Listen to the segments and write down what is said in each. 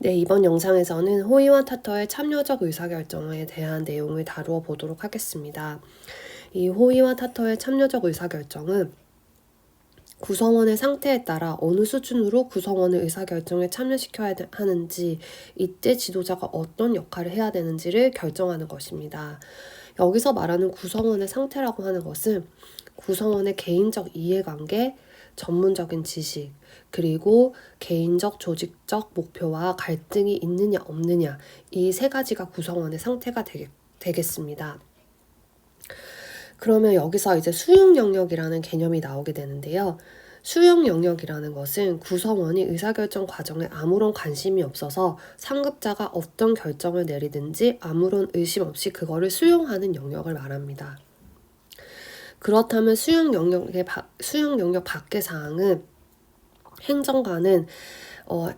네, 이번 영상에서는 호의와 타터의 참여적 의사결정에 대한 내용을 다루어 보도록 하겠습니다. 이 호의와 타터의 참여적 의사결정은 구성원의 상태에 따라 어느 수준으로 구성원의 의사결정에 참여시켜야 하는지, 이때 지도자가 어떤 역할을 해야 되는지를 결정하는 것입니다. 여기서 말하는 구성원의 상태라고 하는 것은 구성원의 개인적 이해관계, 전문적인 지식, 그리고 개인적 조직적 목표와 갈등이 있느냐 없느냐, 이 세 가지가 구성원의 상태가 되겠습니다. 그러면 여기서 이제 수용 영역이라는 개념이 나오게 되는데요. 수용 영역이라는 것은 구성원이 의사결정 과정에 아무런 관심이 없어서 상급자가 어떤 결정을 내리든지 아무런 의심 없이 그거를 수용하는 영역을 말합니다. 그렇다면 수용 영역 밖의 사항은 행정관은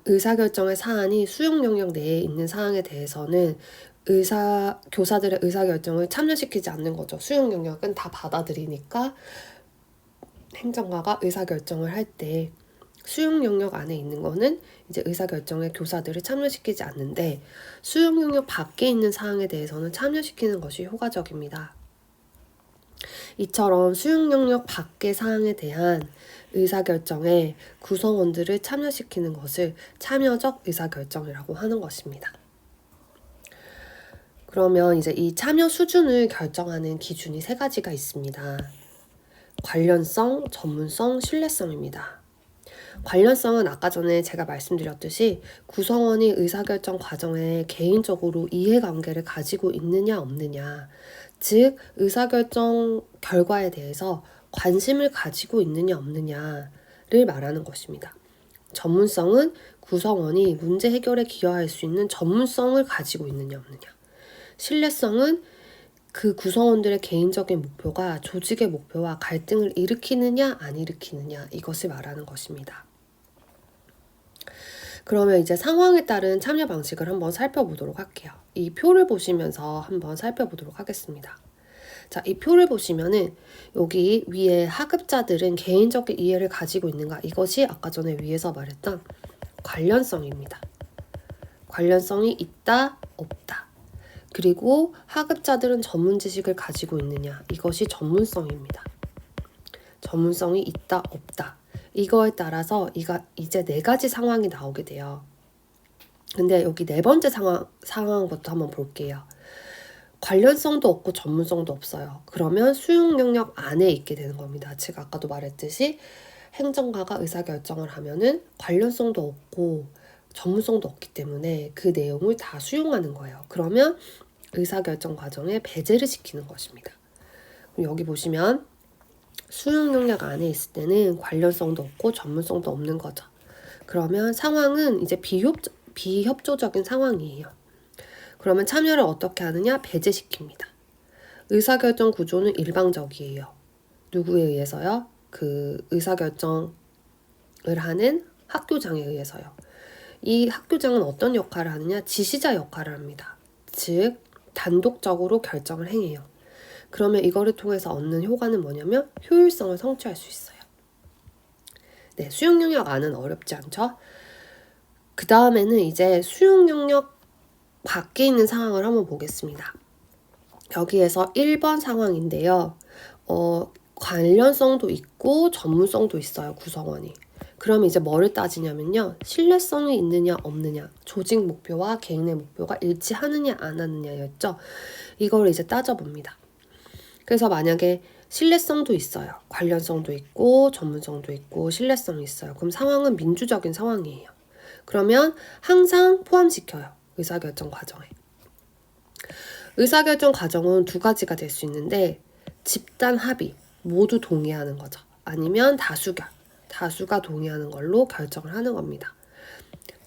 의사결정의 사안이 수용 영역 내에 있는 사항에 대해서는 교사들의 의사결정을 참여시키지 않는 거죠. 수용 영역은 다 받아들이니까 행정가가 의사결정을 할 때 수용 영역 안에 있는 거는 이제 의사결정에 교사들을 참여시키지 않는데, 수용 영역 밖에 있는 사항에 대해서는 참여시키는 것이 효과적입니다. 이처럼 수용 영역 밖의 사항에 대한 의사결정에 구성원들을 참여시키는 것을 참여적 의사결정이라고 하는 것입니다. 그러면 이제 이 참여 수준을 결정하는 기준이 세 가지가 있습니다. 관련성, 전문성, 신뢰성입니다. 관련성은 아까 전에 제가 말씀드렸듯이 구성원이 의사결정 과정에 개인적으로 이해관계를 가지고 있느냐 없느냐, 즉 의사결정 결과에 대해서 관심을 가지고 있느냐 없느냐를 말하는 것입니다. 전문성은 구성원이 문제 해결에 기여할 수 있는 전문성을 가지고 있느냐 없느냐. 신뢰성은 그 구성원들의 개인적인 목표가 조직의 목표와 갈등을 일으키느냐 안 일으키느냐, 이것을 말하는 것입니다. 그러면 이제 상황에 따른 참여 방식을 한번 살펴보도록 할게요. 이 표를 보시면서 한번 살펴보도록 하겠습니다. 자, 이 표를 보시면은 여기 위에 하급자들은 개인적인 이해를 가지고 있는가, 이것이 아까 전에 위에서 말했던 관련성입니다. 관련성이 있다, 없다. 그리고 하급자들은 전문 지식을 가지고 있느냐, 이것이 전문성입니다. 전문성이 있다, 없다. 이거에 따라서 이제 네 가지 상황이 나오게 돼요. 근데 여기 네 번째 상황부터 한번 볼게요. 관련성도 없고 전문성도 없어요. 그러면 수용 영역 안에 있게 되는 겁니다. 제가 아까도 말했듯이 행정가가 의사결정을 하면은 관련성도 없고 전문성도 없기 때문에 그 내용을 다 수용하는 거예요. 그러면 의사결정 과정에 배제를 시키는 것입니다. 여기 보시면 수용 영역 안에 있을 때는 관련성도 없고 전문성도 없는 거죠. 그러면 상황은 이제 비협조적인 상황이에요. 그러면 참여를 어떻게 하느냐? 배제시킵니다. 의사결정 구조는 일방적이에요. 누구에 의해서요? 그 의사결정을 하는 학교장에 의해서요. 이 학교장은 어떤 역할을 하느냐? 지시자 역할을 합니다. 즉 단독적으로 결정을 행해요. 그러면 이거를 통해서 얻는 효과는 뭐냐면 효율성을 성취할 수 있어요. 네, 수용 영역 안은 어렵지 않죠? 그 다음에는 이제 수용 영역 밖에 있는 상황을 한번 보겠습니다. 여기에서 1번 상황인데요. 관련성도 있고 전문성도 있어요, 구성원이. 그럼 이제 뭐를 따지냐면요. 신뢰성이 있느냐 없느냐, 조직 목표와 개인의 목표가 일치하느냐 안 하느냐였죠. 이걸 이제 따져봅니다. 그래서 만약에 신뢰성도 있어요. 관련성도 있고 전문성도 있고 신뢰성이 있어요. 그럼 상황은 민주적인 상황이에요. 그러면 항상 포함시켜요. 의사결정 과정에. 의사결정 과정은 두 가지가 될 수 있는데, 집단 합의, 모두 동의하는 거죠. 아니면 다수가 동의하는 걸로 결정을 하는 겁니다.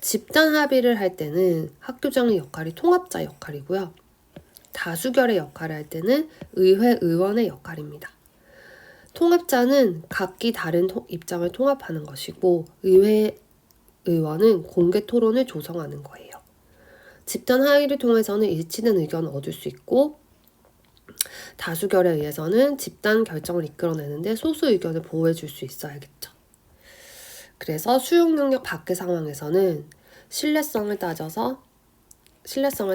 집단 합의를 할 때는 학교장의 역할이 통합자 역할이고요. 다수결의 역할을 할 때는 의회 의원의 역할입니다. 통합자는 각기 다른 입장을 통합하는 것이고, 의회 의원은 공개 토론을 조성하는 거예요. 집단 합의를 통해서는 일치된 의견을 얻을 수 있고, 다수결에 의해서는 집단 결정을 이끌어내는데 소수 의견을 보호해 줄 수 있어야겠죠. 그래서 수용 영역 밖의 상황에서는 신뢰성을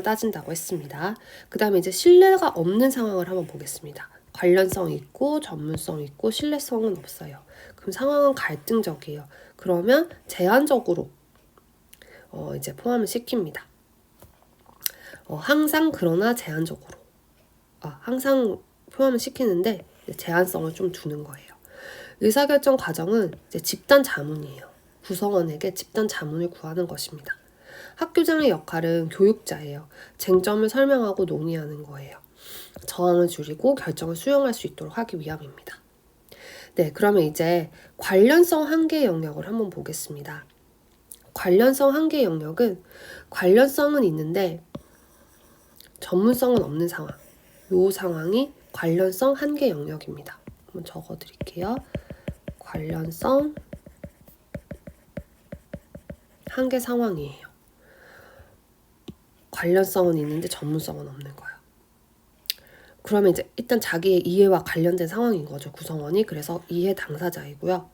따진다고 했습니다. 그 다음에 이제 신뢰가 없는 상황을 한번 보겠습니다. 관련성이 있고 전문성이 있고 신뢰성은 없어요. 그럼 상황은 갈등적이에요. 그러면 제한적으로 이제 포함을 시킵니다. 항상 그러나 제한적으로. 항상 포함을 시키는데 제한성을 좀 두는 거예요. 의사결정 과정은 이제 집단 자문이에요. 구성원에게 집단 자문을 구하는 것입니다. 학교장의 역할은 교육자예요. 쟁점을 설명하고 논의하는 거예요. 저항을 줄이고 결정을 수용할 수 있도록 하기 위함입니다. 네, 그러면 이제 관련성 한계 영역을 한번 보겠습니다. 관련성 한계 영역은 관련성은 있는데 전문성은 없는 상황. 이 상황이 관련성 한계 영역입니다. 한번 적어 드릴게요. 관련성 한계 상황이에요. 관련성은 있는데 전문성은 없는 거예요. 그러면 이제 일단 자기의 이해와 관련된 상황인 거죠. 구성원이. 그래서 이해 당사자이고요.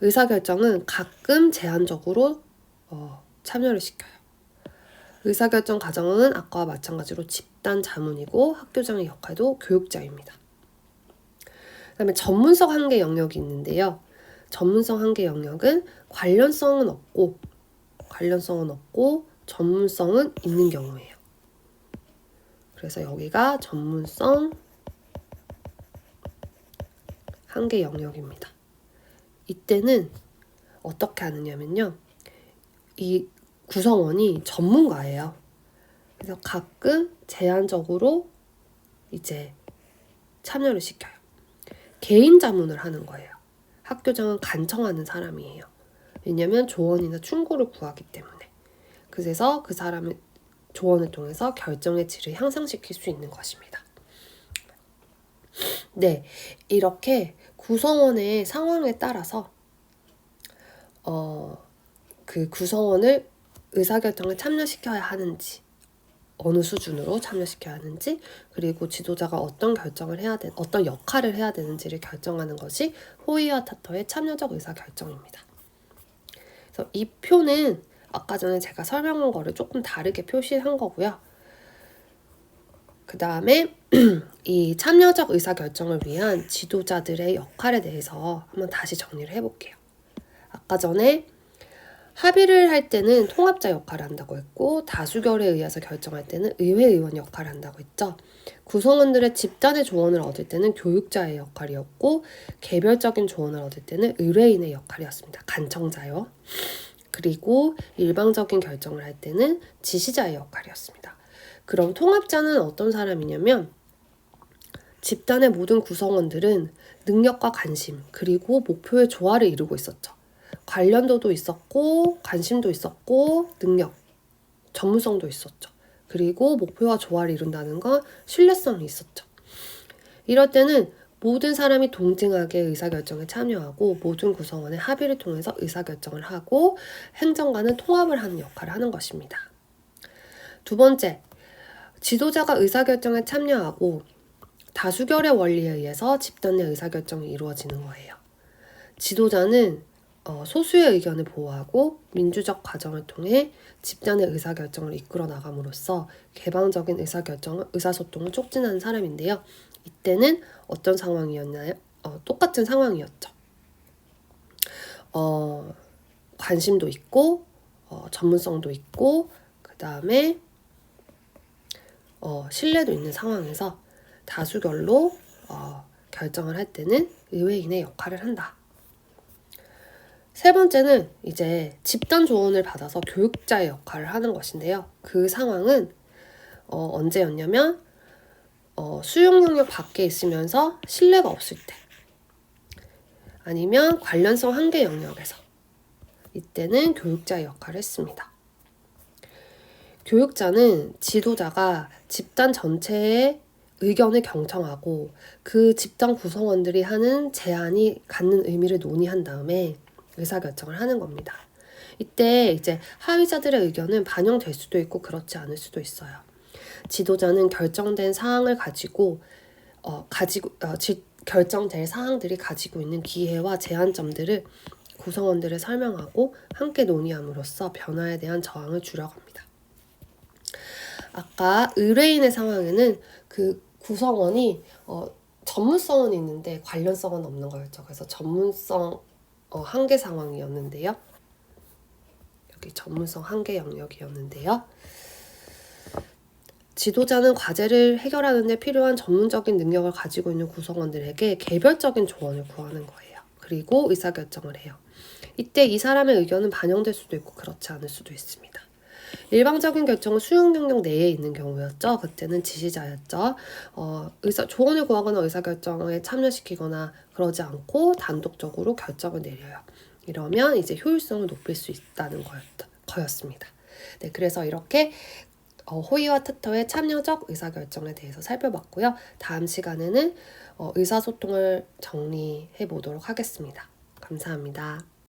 의사결정은 가끔 제한적으로 참여를 시켜요. 의사결정 과정은 아까와 마찬가지로 집단 자문이고 학교장의 역할도 교육자입니다. 그 다음에 전문성 한계 영역이 있는데요. 전문성 한계 영역은 관련성은 없고 전문성은 있는 경우예요. 그래서 여기가 전문성 한계 영역입니다. 이때는 어떻게 하느냐면요. 이 구성원이 전문가예요. 그래서 가끔 제한적으로 이제 참여를 시켜요. 개인 자문을 하는 거예요. 학교장은 간청하는 사람이에요. 왜냐하면 조언이나 충고를 구하기 때문에. 그래서 그 사람의 조언을 통해서 결정의 질을 향상시킬 수 있는 것입니다. 네, 이렇게 구성원의 상황에 따라서 그 구성원을 의사결정에 참여시켜야 하는지, 어느 수준으로 참여시켜야 하는지, 그리고 지도자가 어떤 역할을 해야 되는지를 결정하는 것이 호의와 타터의 참여적 의사결정입니다. 그래서 이 표는 아까 전에 제가 설명한 거를 조금 다르게 표시한 거고요. 그 다음에 이 참여적 의사결정을 위한 지도자들의 역할에 대해서 한번 다시 정리를 해볼게요. 아까 전에 합의를 할 때는 통합자 역할을 한다고 했고 다수결에 의해서 결정할 때는 의회의원 역할을 한다고 했죠. 구성원들의 집단의 조언을 얻을 때는 교육자의 역할이었고 개별적인 조언을 얻을 때는 의뢰인의 역할이었습니다. 간청자요. 그리고 일방적인 결정을 할 때는 지시자의 역할이었습니다. 그럼 통합자는 어떤 사람이냐면 집단의 모든 구성원들은 능력과 관심 그리고 목표의 조화를 이루고 있었죠. 관련도도 있었고 관심도 있었고 능력, 전문성도 있었죠. 그리고 목표와 조화를 이룬다는 건 신뢰성이 있었죠. 이럴 때는 모든 사람이 동등하게 의사결정에 참여하고 모든 구성원의 합의를 통해서 의사결정을 하고 행정가는 통합을 하는 역할을 하는 것입니다. 두 번째, 지도자가 의사결정에 참여하고 다수결의 원리에 의해서 집단 내 의사결정이 이루어지는 거예요. 지도자는 소수의 의견을 보호하고 민주적 과정을 통해 집단의 의사결정을 이끌어 나감으로써 개방적인 의사소통을 촉진하는 사람인데요. 이때는 어떤 상황이었나요? 똑같은 상황이었죠. 관심도 있고 전문성도 있고 그 다음에 신뢰도 있는 상황에서 다수결로 결정을 할 때는 의회인의 역할을 한다. 세 번째는 이제 집단 조언을 받아서 교육자의 역할을 하는 것인데요. 그 상황은 언제였냐면 수용 영역 밖에 있으면서 신뢰가 없을 때 아니면 관련성 한계 영역에서 이때는 교육자의 역할을 했습니다. 교육자는 지도자가 집단 전체의 의견을 경청하고 그 집단 구성원들이 하는 제안이 갖는 의미를 논의한 다음에 의사결정을 하는 겁니다. 이때 이제 하위자들의 의견은 반영될 수도 있고 그렇지 않을 수도 있어요. 지도자는 결정된 사항을 결정될 사항들이 가지고 있는 기회와 제한점들을 구성원들을 설명하고 함께 논의함으로써 변화에 대한 저항을 줄여갑니다. 아까 의뢰인의 상황에는 그 구성원이 전문성은 있는데 관련성은 없는 거였죠. 그래서 전문성 한계 상황이었는데요. 여기 전문성 한계 영역이었는데요. 지도자는 과제를 해결하는 데 필요한 전문적인 능력을 가지고 있는 구성원들에게 개별적인 조언을 구하는 거예요. 그리고 의사결정을 해요. 이때 이 사람의 의견은 반영될 수도 있고 그렇지 않을 수도 있습니다. 일방적인 결정은 수용 영역 내에 있는 경우였죠. 그때는 지시자였죠. 조언을 구하거나 의사결정에 참여시키거나 그러지 않고 단독적으로 결정을 내려요. 이러면 이제 효율성을 높일 수 있다는 거였습니다. 네, 그래서 이렇게 호의와 특허의 참여적 의사결정에 대해서 살펴봤고요. 다음 시간에는 의사소통을 정리해 보도록 하겠습니다. 감사합니다.